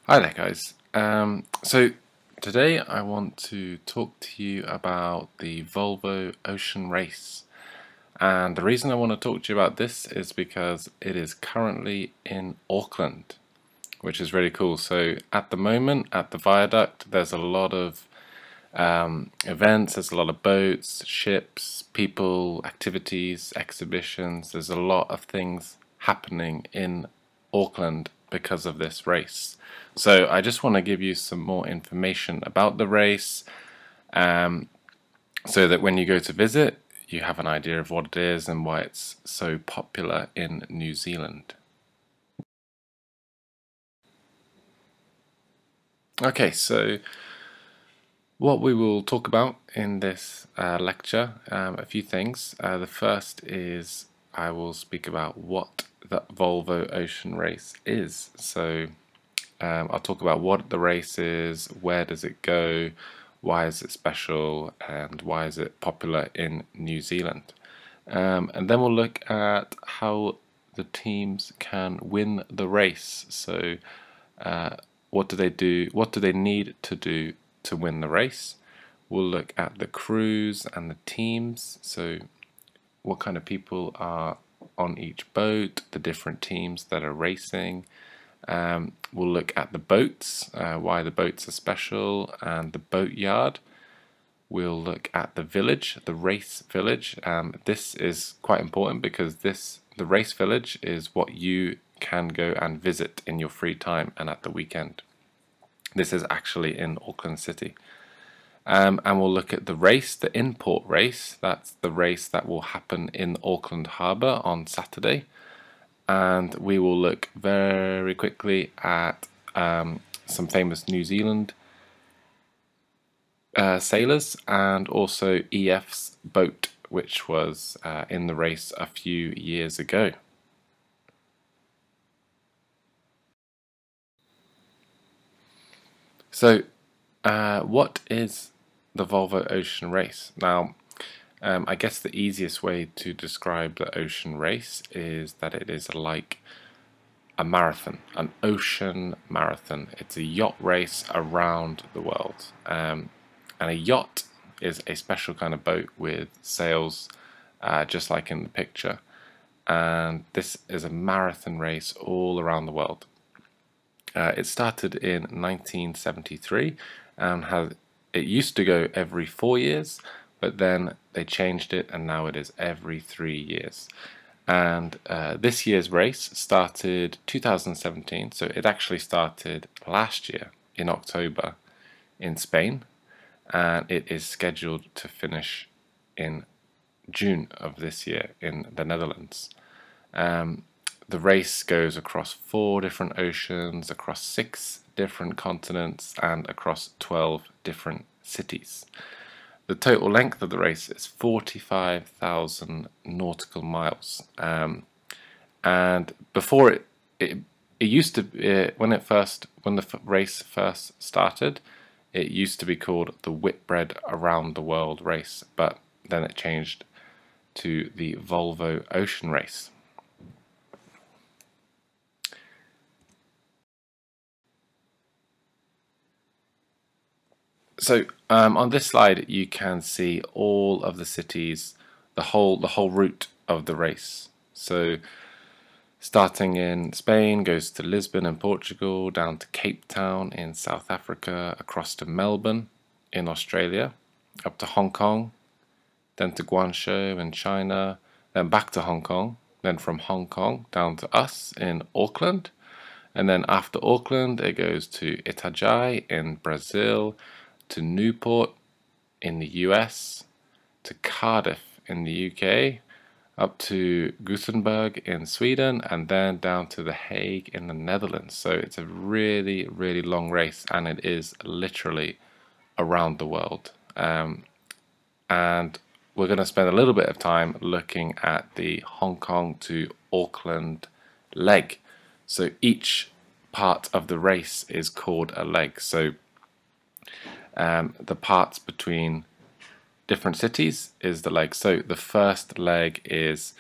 Hi there, guys. So today I want to talk to you about the Volvo Ocean Race. And the reason I want to talk to you about this is because it is currently in Auckland, which is really cool. So at the moment, at the viaduct, there's a lot of events, there's a lot of boats, ships, people, activities, exhibitions. There's a lot of things happening in Auckland because of this race. So I just want to give you some more information about the race so that when you go to visit, you have an idea of what it is and why it's so popular in New Zealand. Okay, so what we will talk about in this lecture, a few things. The first is I will speak about what the Volvo Ocean Race is. So I'll talk about what the race is, where does it go, why is it special, and why is it popular in New Zealand. And then we'll look at how the teams can win the race. So what do they do? What do they need to do to win the race? We'll look at the crews and the teams. So what kind of people are on each boat, the different teams that are racing. We'll look at the boats, why the boats are special, and the boat yard. We'll look at the village, the race village. This is quite important because the race village is what you can go and visit in your free time and at the weekend. This is actually in Auckland City. And we'll look at the race, the import race. That's the race that will happen in Auckland Harbour on Saturday. And we will look very quickly at some famous New Zealand sailors and also EF's boat, which was in the race a few years ago. So, what is the Volvo Ocean Race? Now, I guess the easiest way to describe the ocean race is that it is like a marathon, an ocean marathon. It's a yacht race around the world. And a yacht is a special kind of boat with sails, just like in the picture. And this is a marathon race all around the world. It started in 1973 and it used to go every 4 years, but then they changed it and now it is every 3 years. And this year's race started 2017, so it actually started last year in October in Spain, and it is scheduled to finish in June of this year in the Netherlands. The race goes across 4 different oceans, across 6 different continents, and across 12 different cities. The total length of the race is 45,000 nautical miles. And before it used to when the race first started, it used to be called the Whitbread Around the World Race, but then it changed to the Volvo Ocean Race. So on this slide, you can see all of the cities, the whole route of the race. So starting in Spain, goes to Lisbon in Portugal, down to Cape Town in South Africa, across to Melbourne in Australia, up to Hong Kong, then to Guangzhou in China, then back to Hong Kong, then from Hong Kong down to us in Auckland, and then after Auckland, it goes to Itajaí in Brazil, to Newport in the US, to Cardiff in the UK, up to Gothenburg in Sweden, and then down to The Hague in the Netherlands. So it's a really, really long race, and it is literally around the world. And we're going to spend a little bit of time looking at the Hong Kong to Auckland leg. So each part of the race is called a leg. So the parts between different cities is the leg. So the first leg is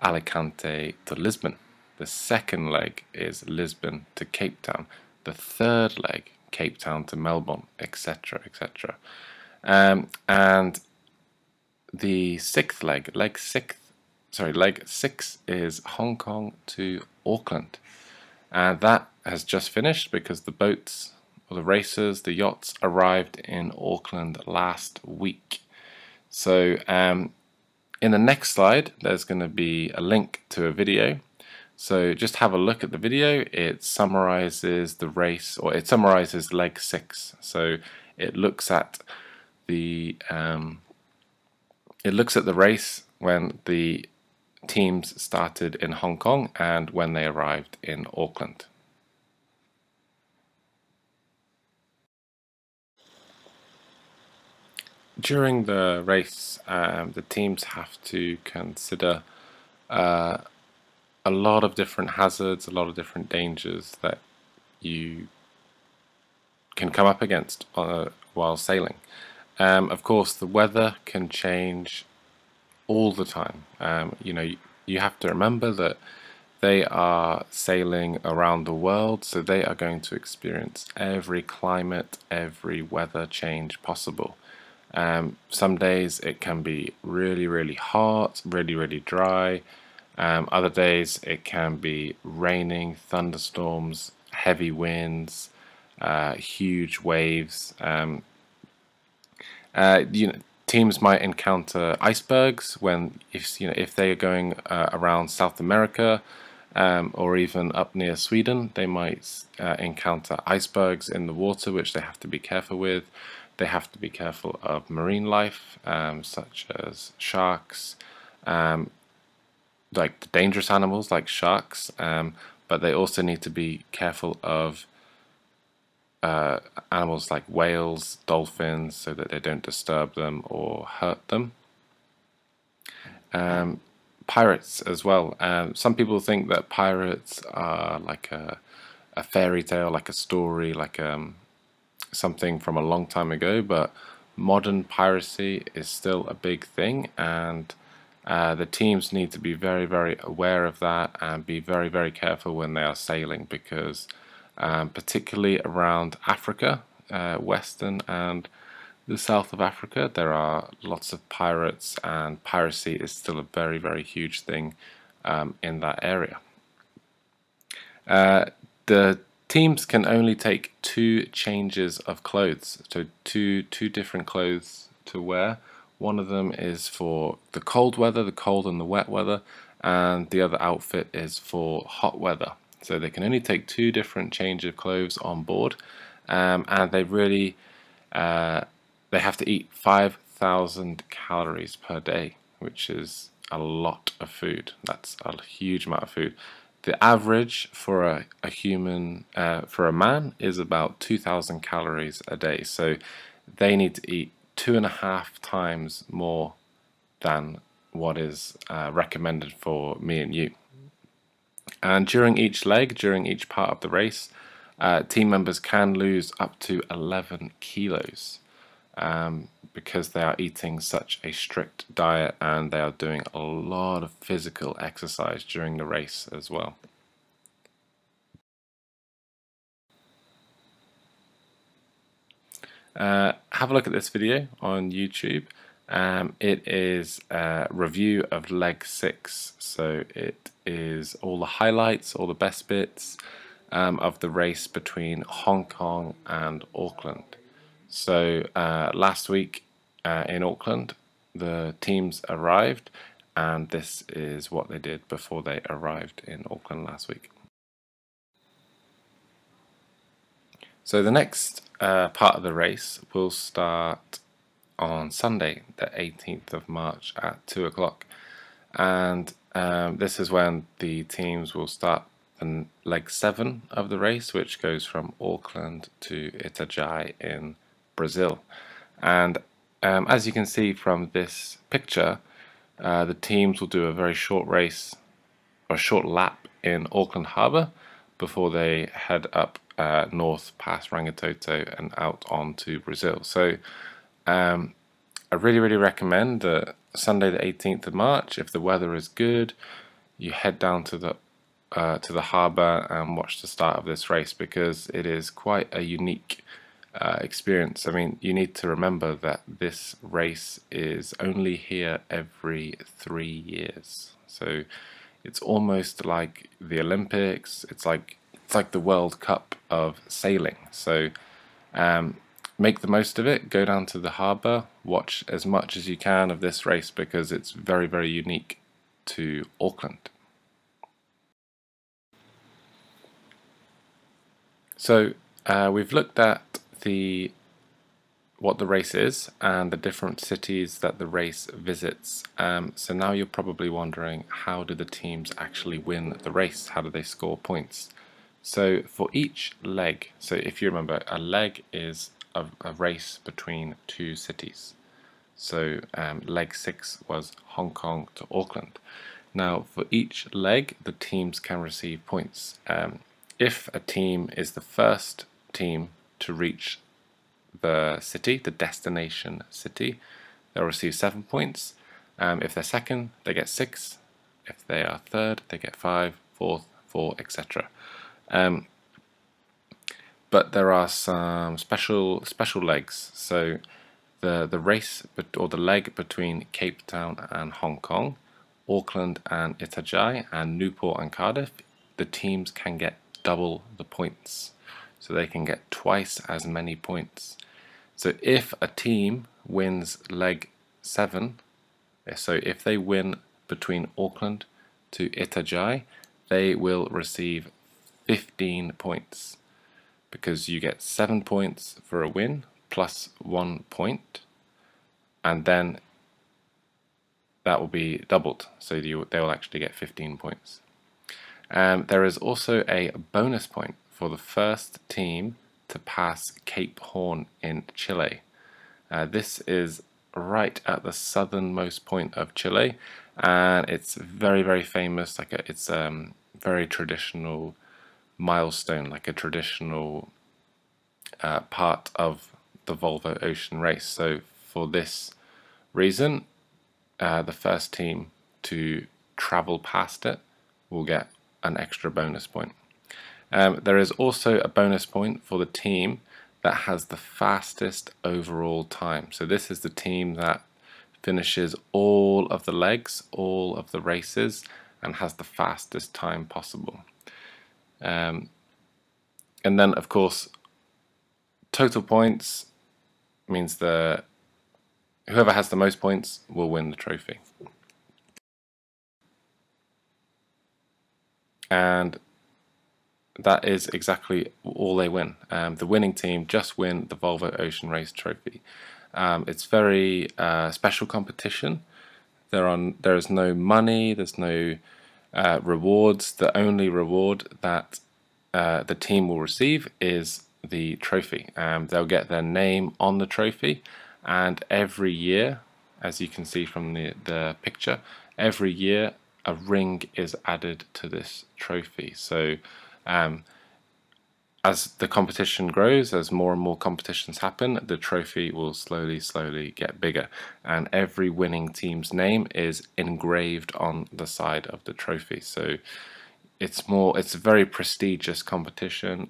Alicante to Lisbon. The second leg is Lisbon to Cape Town. The third leg, Cape Town to Melbourne, etc., etc. And the sixth leg, leg six is Hong Kong to Auckland. And that has just finished because the boats, or the racers, the yachts arrived in Auckland last week. So in the next slide, there's going to be a link to a video. So just have a look at the video. It summarizes the race, or it summarizes leg six. So it looks at the race when the teams started in Hong Kong and when they arrived in Auckland. During the race, the teams have to consider a lot of different hazards, a lot of different dangers that you can come up against while sailing. Of course, the weather can change all the time. You have to remember that they are sailing around the world, so they are going to experience every climate, every weather change possible. Some days it can be really, really hot, really, really dry. Other days it can be raining, thunderstorms, heavy winds, huge waves. Teams might encounter icebergs if they are going around South America, or even up near Sweden. They might encounter icebergs in the water, which they have to be careful with. They have to be careful of marine life, such as sharks, like the dangerous animals like sharks, but they also need to be careful of animals like whales, dolphins, so that they don't disturb them or hurt them. Pirates as well. Some people think that pirates are like a fairy tale, like a story, like something from a long time ago, but modern piracy is still a big thing, and the teams need to be very, very aware of that and be very, very careful when they are sailing, because particularly around Africa, Western and the south of Africa, there are lots of pirates, and piracy is still a very, very huge thing in that area. The teams can only take 2 changes of clothes, so two different clothes to wear. One of them is for the cold weather, the cold and the wet weather, and the other outfit is for hot weather. So they can only take 2 different changes of clothes on board, and they really they have to eat 5,000 calories per day, which is a lot of food. That's a huge amount of food. The average for a human, for a man, is about 2,000 calories a day. So they need to eat 2.5 times more than what is recommended for me and you. And during each leg, during each part of the race, team members can lose up to 11 kilos because they are eating such a strict diet, and they are doing a lot of physical exercise during the race as well. Have a look at this video on YouTube. It is a review of leg 6, so it is all the highlights, all the best bits of the race between Hong Kong and Auckland. So last week in Auckland, the teams arrived, and this is what they did before they arrived in Auckland last week. So the next part of the race will start on Sunday, the 18th of March at 2 o'clock, and this is when the teams will start leg 7 of the race, which goes from Auckland to Itajaí in Brazil. And as you can see from this picture, the teams will do a very short race, or a short lap in Auckland Harbour before they head up north past Rangitoto and out onto Brazil. So I really, really recommend that Sunday the 18th of March, if the weather is good, you head down to the to the harbour and watch the start of this race, because it is quite a unique experience. I mean, you need to remember that this race is only here every 3 years, so it's almost like the Olympics. It's like the World Cup of sailing. So make the most of it. Go down to the harbour, watch as much as you can of this race, because it's very, very unique to Auckland. So we've looked at what the race is and the different cities that the race visits. So now you're probably wondering, how do the teams actually win the race? How do they score points? So for each leg, so if you remember, a leg is a race between two cities. So leg 6 was Hong Kong to Auckland. Now for each leg, the teams can receive points. If a team is the first team to reach the city, the destination city, they'll receive 7 points. If they're second, they get 6. If they are third, they get 5, fourth, 4, etc. But there are some special legs. So the race, or the leg between Cape Town and Hong Kong, Auckland and Itajaí, and Newport and Cardiff, the teams can get double the points. So they can get twice as many points. So if a team wins leg 7, so if they win between Auckland to Itajaí, they will receive 15 points, because you get 7 points for a win plus 1 point, and then that will be doubled, so they will actually get 15 points. There is also a bonus point for the first team to pass Cape Horn in Chile. This is right at the southernmost point of Chile, and it's very, very famous. It's very traditional milestone, like a traditional part of the Volvo Ocean Race. So for this reason, the first team to travel past it will get an extra bonus point. There is also a bonus point for the team that has the fastest overall time. So this is the team that finishes all of the legs, all of the races, and has the fastest time possible. And then, of course, total points means that whoever has the most points will win the trophy. And that is exactly all they win. The winning team just win the Volvo Ocean Race trophy. It's very special competition. There is no money, there's no rewards. The only reward that the team will receive is the trophy. They'll get their name on the trophy, and every year, as you can see from the picture, every year a ring is added to this trophy. So as the competition grows, as more and more competitions happen, the trophy will slowly get bigger, and every winning team's name is engraved on the side of the trophy. So it's a very prestigious competition.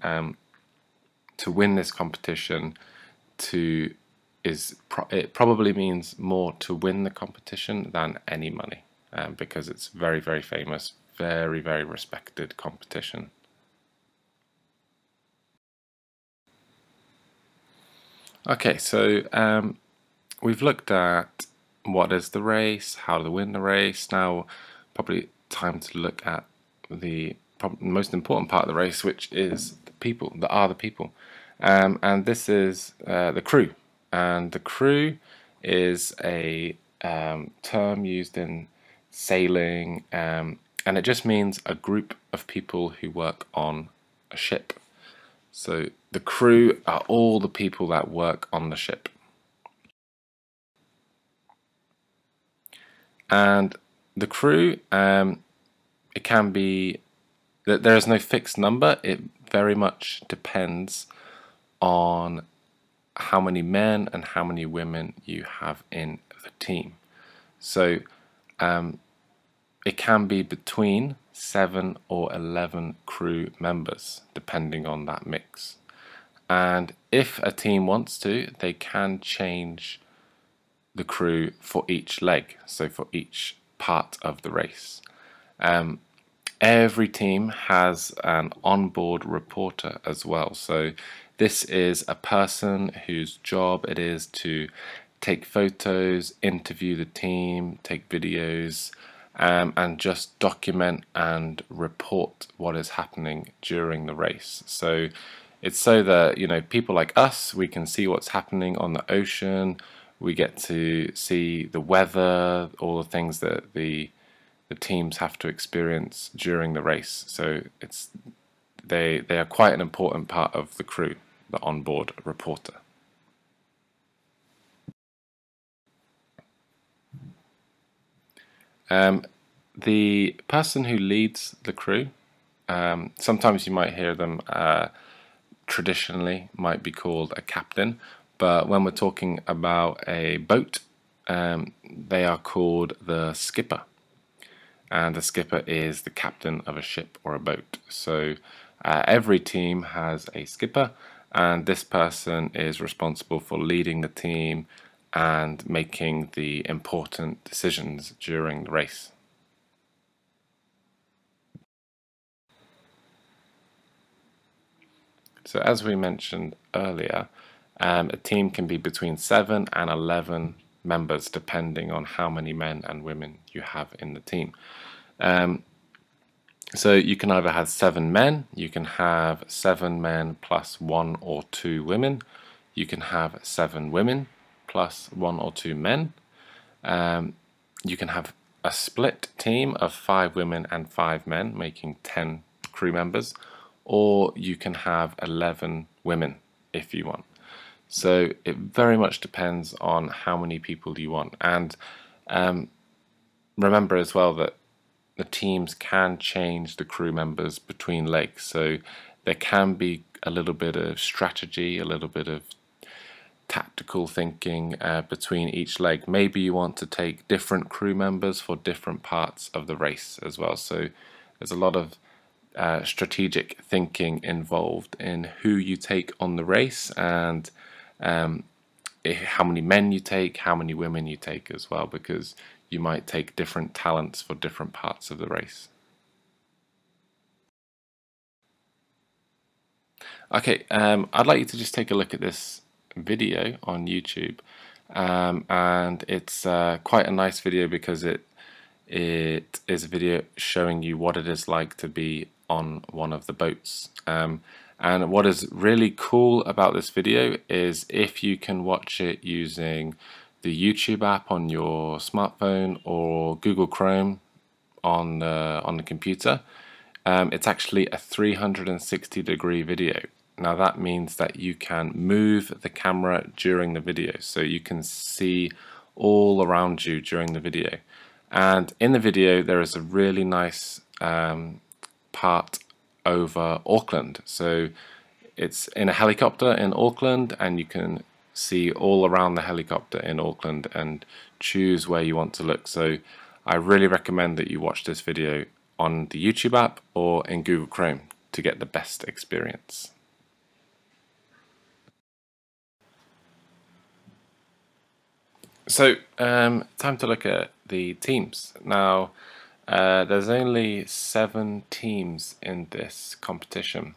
To win this competition, it probably means more to win the competition than any money, because it's very, very famous, very, very respected competition. Okay, so we've looked at what is the race, how to win the race. Now, probably time to look at the most important part of the race, which is the people, the people. And this is the crew. And the crew is a term used in sailing, and it just means a group of people who work on a ship. So the crew are all the people that work on the ship. And the crew, it can be that there is no fixed number. It very much depends on how many men and how many women you have in the team. So it can be between 7 or 11 crew members, depending on that mix. And if a team wants to, they can change the crew for each leg, so for each part of the race. Every team has an onboard reporter as well. So this is a person whose job it is to take photos, interview the team, take videos, and just document and report what is happening during the race. So it's so that, you know, people like us, we can see what's happening on the ocean. We get to see the weather, all the things that the teams have to experience during the race. So they are quite an important part of the crew, the onboard reporter. The person who leads the crew, sometimes you might hear them traditionally might be called a captain, but when we're talking about a boat, they are called the skipper. And the skipper is the captain of a ship or a boat. So every team has a skipper, and this person is responsible for leading the team and making the important decisions during the race. So as we mentioned earlier, a team can be between 7 and 11 members depending on how many men and women you have in the team. So you can either have 7 men, you can have 7 men plus 1 or 2 women, you can have 7 women plus 1 or 2 men, you can have a split team of 5 women and 5 men, making 10 crew members, or you can have 11 women if you want. So it very much depends on how many people you want. And remember as well that the teams can change the crew members between legs. So there can be a little bit of strategy, a little bit of tactical thinking between each leg. Maybe you want to take different crew members for different parts of the race as well. So there's a lot of strategic thinking involved in who you take on the race, and how many men you take, how many women you take as well, because you might take different talents for different parts of the race. Okay, I'd like you to just take a look at this video on YouTube, and it's quite a nice video because it is a video showing you what it is like to be on one of the boats. And what is really cool about this video is if you can watch it using the YouTube app on your smartphone or Google Chrome on the computer, it's actually a 360-degree video. Now that means that you can move the camera during the video, so you can see all around you during the video. And in the video there is a really nice part over Auckland. So it's in a helicopter in Auckland, and you can see all around the helicopter in Auckland and choose where you want to look. So I really recommend that you watch this video on the YouTube app or in Google Chrome to get the best experience. So time to look at the teams. Now there's only 7 teams in this competition.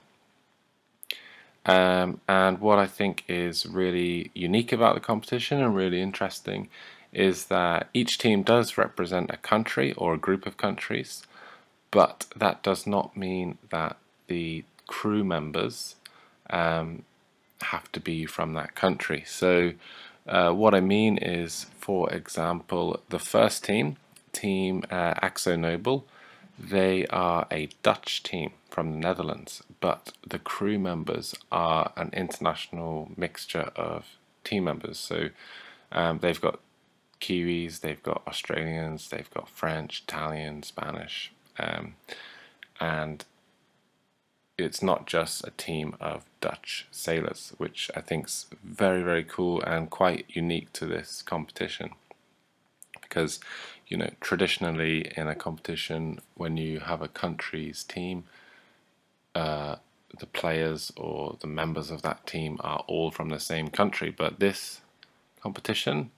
And what I think is really unique about the competition and really interesting is that each team does represent a country or a group of countries, but that does not mean that the crew members have to be from that country. So what I mean is, for example, the first team, Team Axo Nobel, they are a Dutch team from the Netherlands, but the crew members are an international mixture of team members. So they've got Kiwis, they've got Australians, they've got French, Italian, Spanish, and it's not just a team of Dutch sailors, which I think is very, very cool and quite unique to this competition. Because, traditionally in a competition, when you have a country's team, the players or the members of that team are all from the same country. But this competition,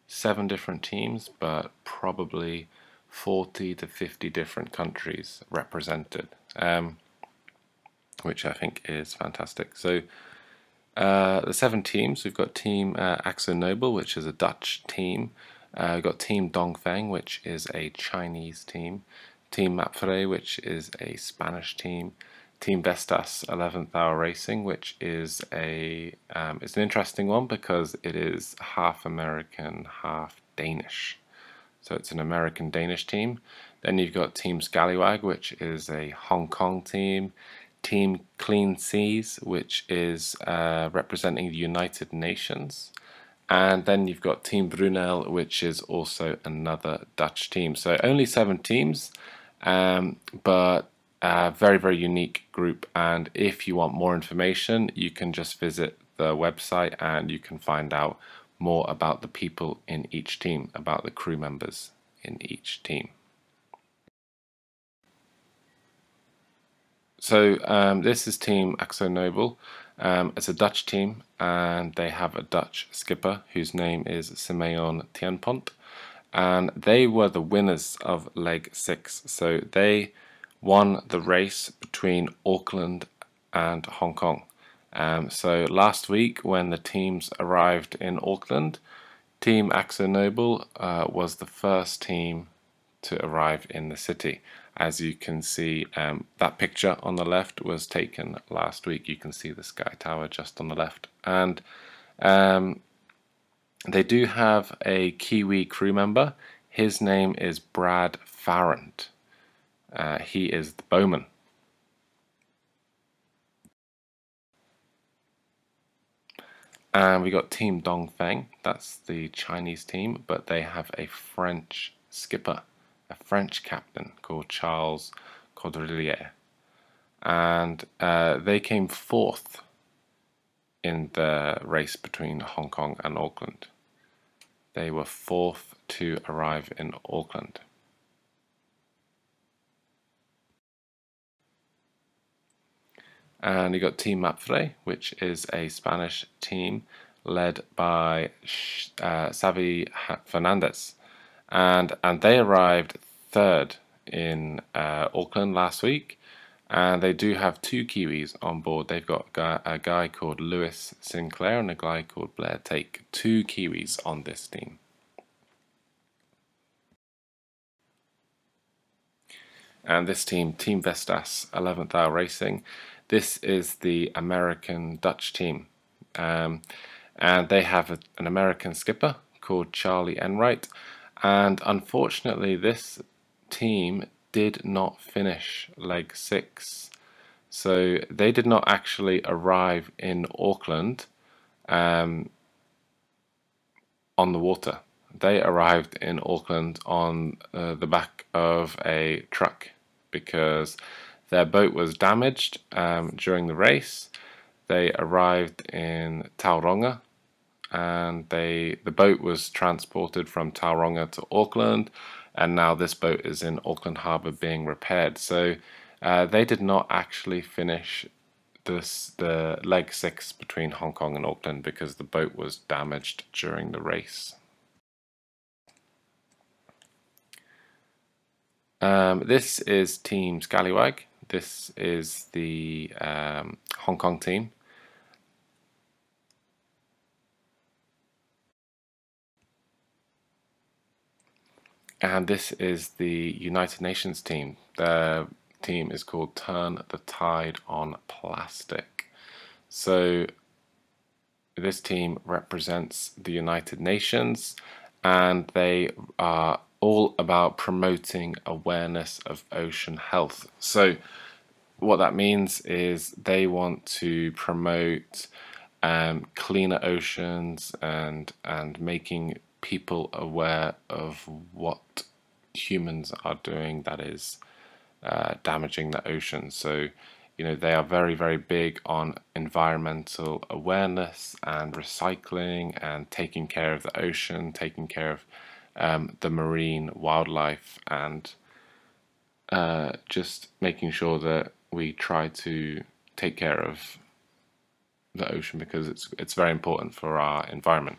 7 different teams, but probably 40 to 50 different countries represented, which I think is fantastic. So the 7 teams, we've got Team AkzoNobel, which is a Dutch team. We've got Team Dongfeng, which is a Chinese team. Team Mapfre, which is a Spanish team. Team Vestas 11th Hour Racing, which is it's an interesting one because it is half American, half Danish. So it's an American-Danish team. Then you've got Team Scallywag, which is a Hong Kong team. Team Clean Seas, which is representing the United Nations. And then you've got Team Brunel, which is also another Dutch team. So only 7 teams, but a very, very unique group. And if you want more information, you can just visit the website and you can find out more about the people in each team, about the crew members in each team. So this is Team AkzoNobel. It's a Dutch team, and they have a Dutch skipper whose name is Simeon Tienpont, and they were the winners of leg 6. So they won the race between Auckland and Hong Kong. So last week, when the teams arrived in Auckland, Team AkzoNobel was the first team to arrive in the city. As you can see, that picture on the left was taken last week. You can see the Sky Tower just on the left. And they do have a Kiwi crew member. His name is Brad Farrant. He is the bowman. And we got Team Dongfeng. That's the Chinese team, but they have a French skipper, a French captain called Charles Caudrelier, and they came 4th in the race between Hong Kong and Auckland. They were 4th to arrive in Auckland. And you got Team Mapfre, which is a Spanish team led by Xavi Fernandez. And they arrived 3rd in Auckland last week, and they do have 2 Kiwis on board. They've got a guy called Lewis Sinclair and a guy called Blair Take. 2 Kiwis on this team. And this team, Team Vestas 11th Hour Racing, this is the American-Dutch team. And they have an American skipper called Charlie Enright. And unfortunately, this team did not finish leg 6. So they did not actually arrive in Auckland on the water. They arrived in Auckland on the back of a truck because their boat was damaged during the race. They arrived in Tauranga, and the boat was transported from Tauranga to Auckland, and now this boat is in Auckland Harbour being repaired. So they did not actually finish the leg 6 between Hong Kong and Auckland because the boat was damaged during the race. This is Team Scallywag. This is the Hong Kong team. And this is the United Nations team. The team is called Turn the Tide on Plastic. So this team represents the United Nations, and they are all about promoting awareness of ocean health. So what that means is they want to promote cleaner oceans and making people aware of what humans are doing that is damaging the ocean. So they are very, very big on environmental awareness and recycling and taking care of the ocean, taking care of the marine wildlife, and just making sure that we try to take care of the ocean because it's very important for our environment.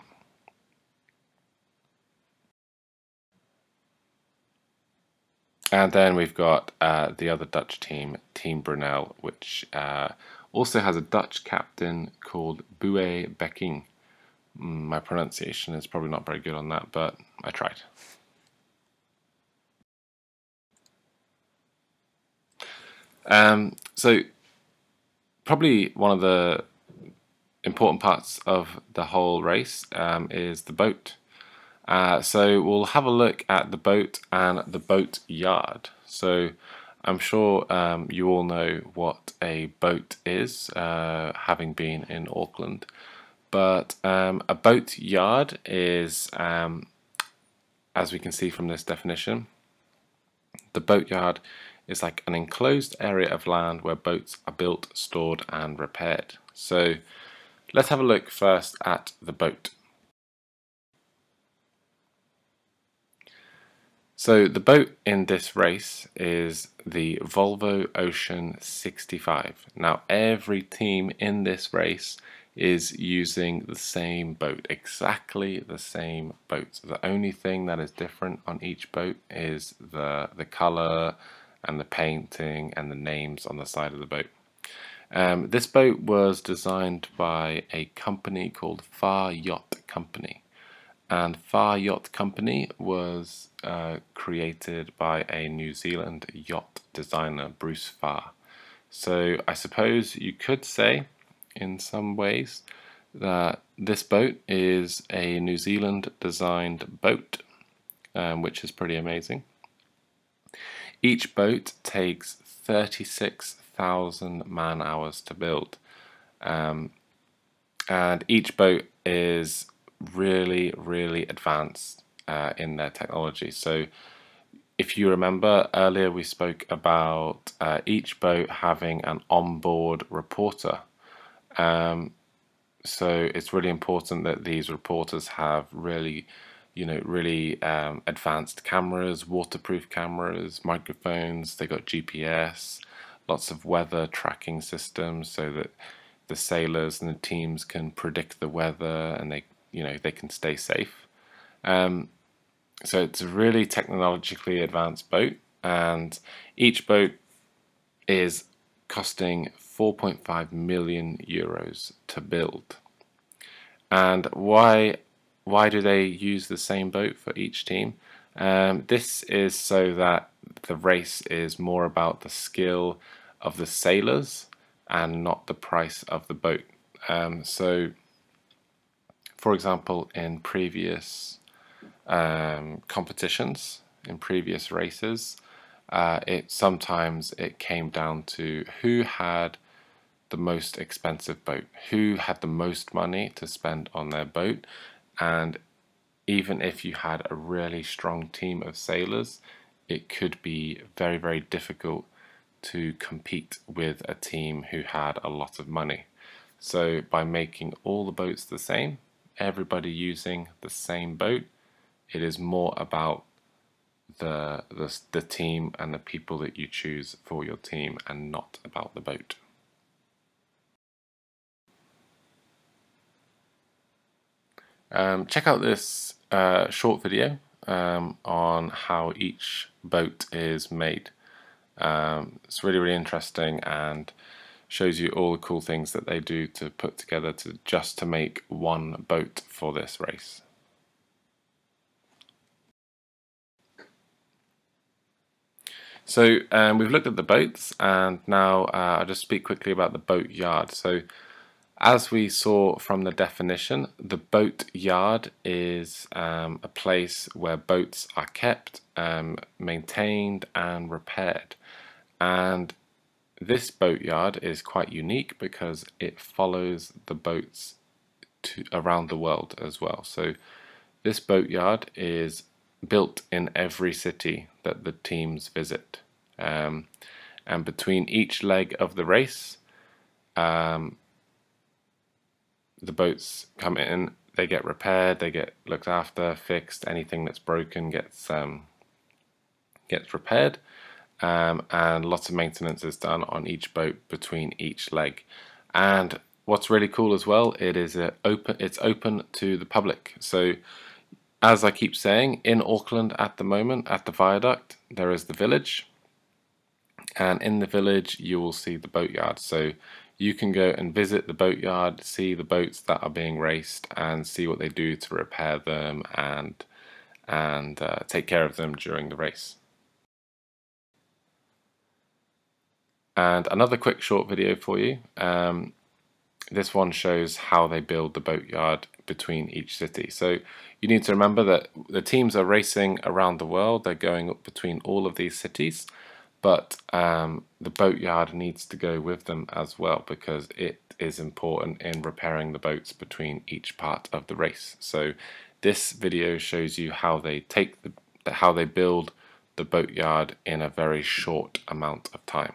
And then we've got the other Dutch team, Team Brunel, which also has a Dutch captain called Boe Becking. My pronunciation is probably not very good on that, but I tried. So probably one of the important parts of the whole race is the boat. So we'll have a look at the boat and the boat yard. So I'm sure you all know what a boat is, having been in Auckland. But a boat yard is, as we can see from this definition, the boat yard is like an enclosed area of land where boats are built, stored, and repaired. So let's have a look first at the boat. So the boat in this race is the Volvo Ocean 65. Now every team in this race is using the same boat, exactly the same boat. The only thing that is different on each boat is the color and the painting and the names on the side of the boat. This boat was designed by a company called Far Yacht Company. And Far Yacht Company was created by a New Zealand yacht designer, Bruce Far. So I suppose you could say, in some ways, that this boat is a New Zealand designed boat, which is pretty amazing. Each boat takes 36,000 man hours to build, and each boat is really advanced in their technology. So if you remember earlier, we spoke about each boat having an onboard reporter. So it's really important that these reporters have really advanced cameras, waterproof cameras, microphones. They got GPS, lots of weather tracking systems, so that the sailors and the teams can predict the weather and they can stay safe. So it's a really technologically advanced boat, and each boat is costing 4.5 million euros to build. And why do they use the same boat for each team? This is so that the race is more about the skill of the sailors and not the price of the boat. So, for example, in previous competitions, in previous races, sometimes it came down to who had the most expensive boat, who had the most money to spend on their boat. And even if you had a really strong team of sailors, it could be very difficult to compete with a team who had a lot of money. So by making all the boats the same, everybody using the same boat, it is more about the team and the people that you choose for your team, and not about the boat. Check out this short video on how each boat is made. It's really interesting and shows you all the cool things that they do to put together just to make one boat for this race. So we've looked at the boats, and now I'll just speak quickly about the boat yard. So as we saw from the definition, the boat yard is a place where boats are kept, maintained and repaired. And this boat yard is quite unique because it follows the boats around the world as well. So this boat yard is built in every city that the teams visit. And between each leg of the race, the boats come in they get repaired, they get looked after, fixed. Anything that's broken gets repaired, and lots of maintenance is done on each boat between each leg. And what's really cool as well, it's open to the public. So as I keep saying, in Auckland at the moment, at the viaduct, there is the village, and in the village you will see the boatyard. So you can go and visit the boatyard, see the boats that are being raced, and see what they do to repair them and take care of them during the race. And another quick short video for you. This one shows how they build the boatyard between each city. So you need to remember that the teams are racing around the world. They're going up between all of these cities, but the boatyard needs to go with them as well, because it is important in repairing the boats between each part of the race. So this video shows you how they build the boatyard in a very short amount of time.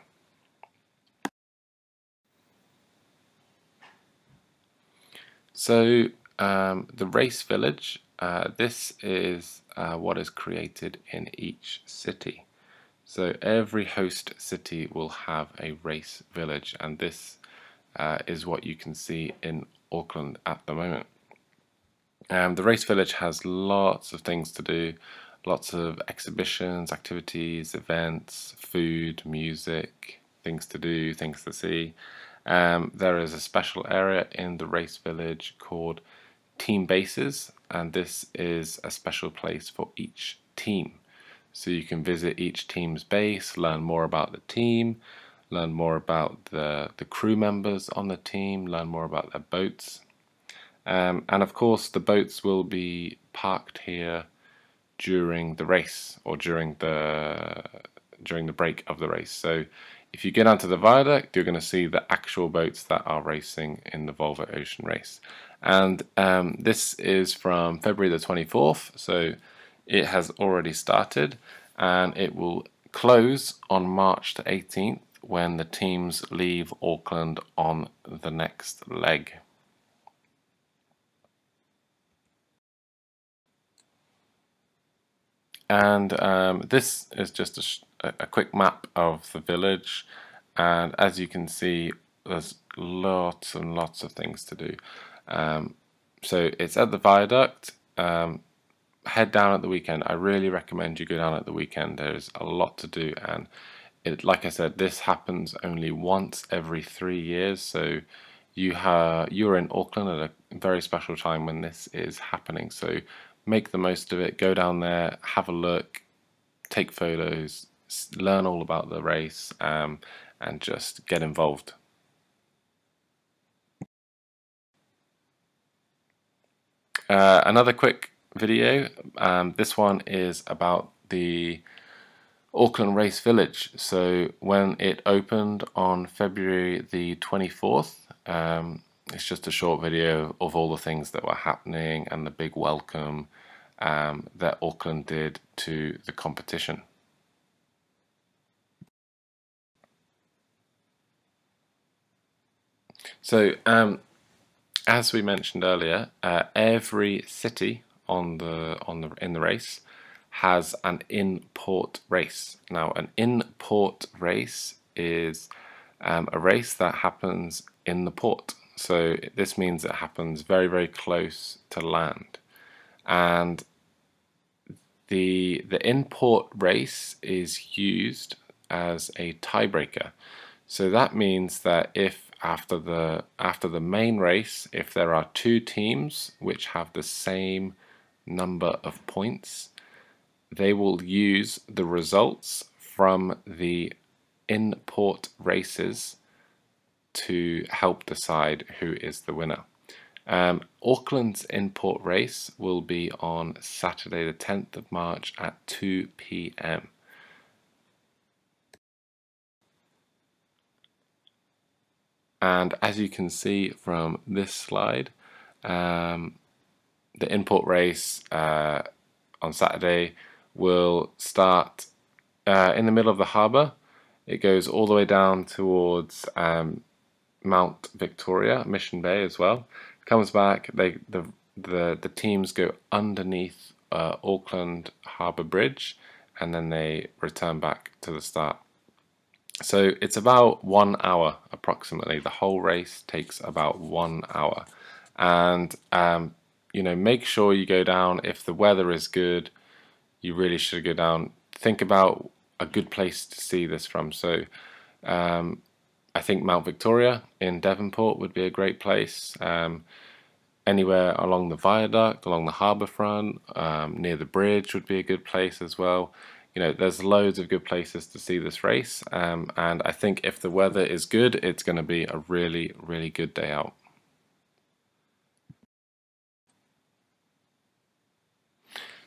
So the race village, this is what is created in each city. So every host city will have a race village, and this is what you can see in Auckland at the moment. The race village has lots of things to do, lots of exhibitions, activities, events, food, music, things to do, things to see. There is a special area in the race village called team bases, and this is a special place for each team. So you can visit each team's base, learn more about the team, learn more about the crew members on the team, learn more about their boats. And of course the boats will be parked here during the race, or during the break of the race. So if you get onto the viaduct, you're going to see the actual boats that are racing in the Volvo Ocean Race. And this is from February the 24th, so it has already started, and it will close on March the 18th when the teams leave Auckland on the next leg. And this is just a quick map of the village, and as you can see, there's lots and lots of things to do. So it's at the viaduct. Head down at the weekend. I really recommend you go down at the weekend. There's a lot to do, and like I said, this happens only once every 3 years. So you're in Auckland at a very special time when this is happening. So make the most of it. Go down there, have a look, take photos, learn all about the race, and just get involved. Another quick video. This one is about the Auckland Race Village. So when it opened on February the 24th, it's just a short video of all the things that were happening and the big welcome that Auckland did to the competition. So as we mentioned earlier, every city in the race has an in-port race. Now, an in-port race is a race that happens in the port. So this means it happens very, very close to land. And the in-port race is used as a tiebreaker. So that means that if after the main race, if there are two teams which have the same number of points, they will use the results from the in-port races to help decide who is the winner. Auckland's in-port race will be on Saturday the 10th of March at 2 p.m. And as you can see from this slide, the in-port race on Saturday will start in the middle of the harbour. It goes all the way down towards Mount Victoria, Mission Bay as well. Comes back. The the teams go underneath Auckland Harbour Bridge, and then they return back to the start. So it's about 1 hour approximately. The whole race takes about 1 hour, and make sure you go down if the weather is good. You really should go down. Think about a good place to see this from. So I think Mount Victoria in Devonport would be a great place. Anywhere along the viaduct, along the harbour front, near the bridge would be a good place as well. There's loads of good places to see this race, and I think if the weather is good, it's going to be a really, really good day out.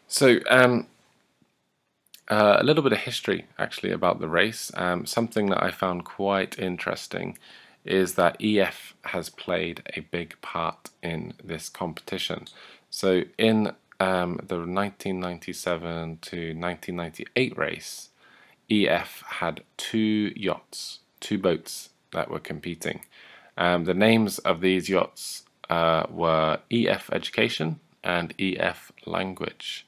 So, a little bit of history actually about the race. Something that I found quite interesting is that EF has played a big part in this competition. So in the 1997 to 1998 race, EF had two yachts, two boats that were competing. The names of these yachts were EF Education and EF Language.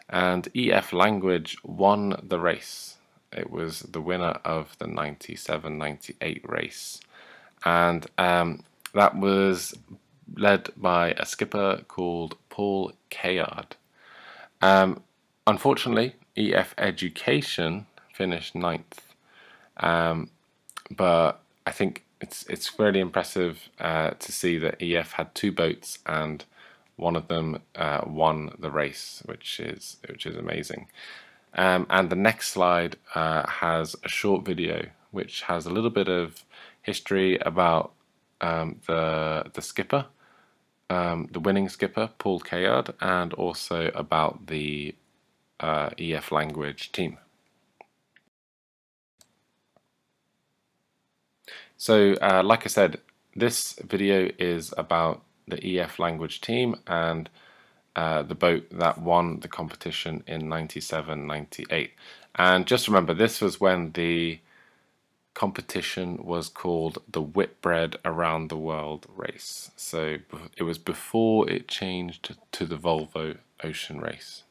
And EF Language won the race. It was the winner of the 97-98 race. And that was led by a skipper called Paul Kayard. Unfortunately, EF Education finished 9th. But I think it's really impressive to see that EF had two boats and one of them won the race, which is amazing. And the next slide has a short video which has a little bit of history about the skipper, the winning skipper, Paul Kayard, and also about the EF Language team. So, like I said, this video is about the EF Language team and the boat that won the competition in 97-98. And just remember, this was when the competition was called the Whitbread Around the World race. So it was before it changed to the Volvo Ocean race.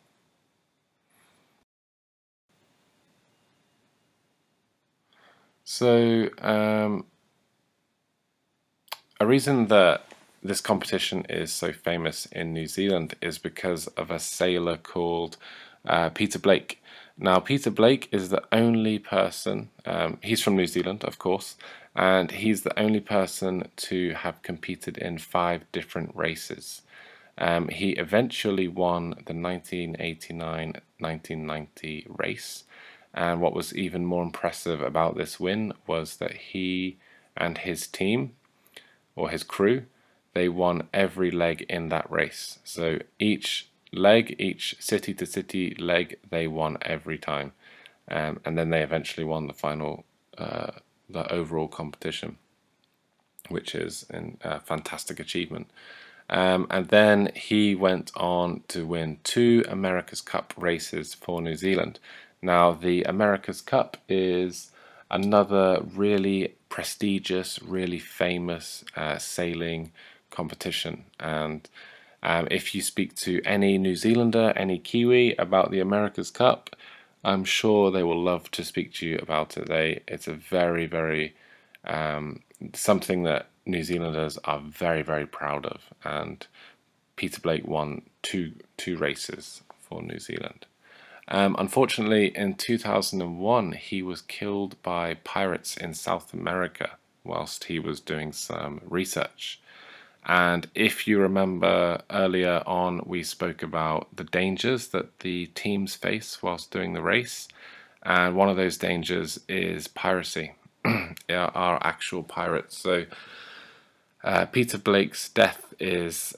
So a reason that this competition is so famous in New Zealand is because of a sailor called Peter Blake. Now, Peter Blake is the only person, he's from New Zealand, of course, and he's the only person to have competed in 5 different races. He eventually won the 1989-1990 race, and what was even more impressive about this win was that he and his team, or his crew, they won every leg in that race. So each leg, each city to city leg, they won every time, and then they eventually won the final, the overall competition, which is a fantastic achievement. And then he went on to win 2 America's Cup races for New Zealand. Now, the America's Cup is another really prestigious, really famous sailing competition, and if you speak to any New Zealander, any Kiwi about the America's Cup, I'm sure they will love to speak to you about it. It's a very, very something that New Zealanders are very, very proud of, and Peter Blake won two races for New Zealand. Unfortunately, in 2001, he was killed by pirates in South America whilst he was doing some research. And if you remember earlier on, we spoke about the dangers that the teams face whilst doing the race. And one of those dangers is piracy, are actual pirates. So Peter Blake's death is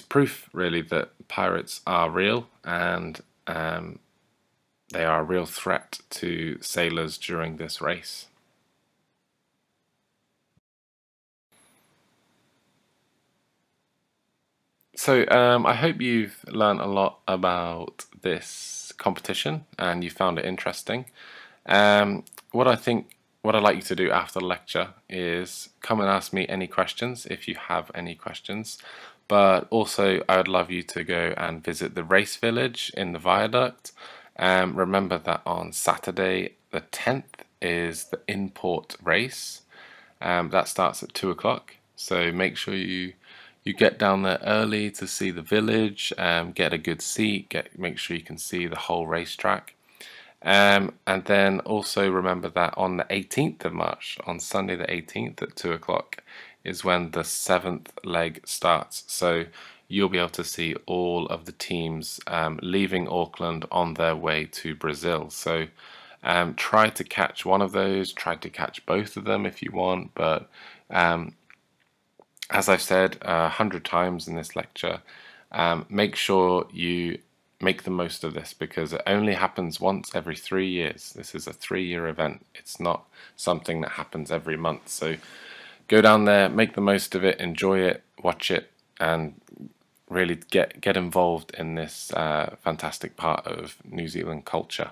proof, really, that pirates are real, and they are a real threat to sailors during this race. So I hope you've learned a lot about this competition and you found it interesting. What I'd like you to do after the lecture is come and ask me any questions if you have any questions. But also, I would love you to go and visit the race village in the viaduct. Remember that on Saturday, the 10th, is the import race. That starts at 2 o'clock. So make sure you get down there early to see the village, get a good seat, make sure you can see the whole racetrack. And then also remember that on the 18th of March, on Sunday the 18th at 2 o'clock, is when the seventh leg starts. So you'll be able to see all of the teams leaving Auckland on their way to Brazil. So try to catch one of those, try to catch both of them if you want, but as I've said 100 times in this lecture, make sure you make the most of this because it only happens once every 3 years. This is a 3-year event. It's not something that happens every month. So go down there, make the most of it, enjoy it, watch it, and really get involved in this fantastic part of New Zealand culture.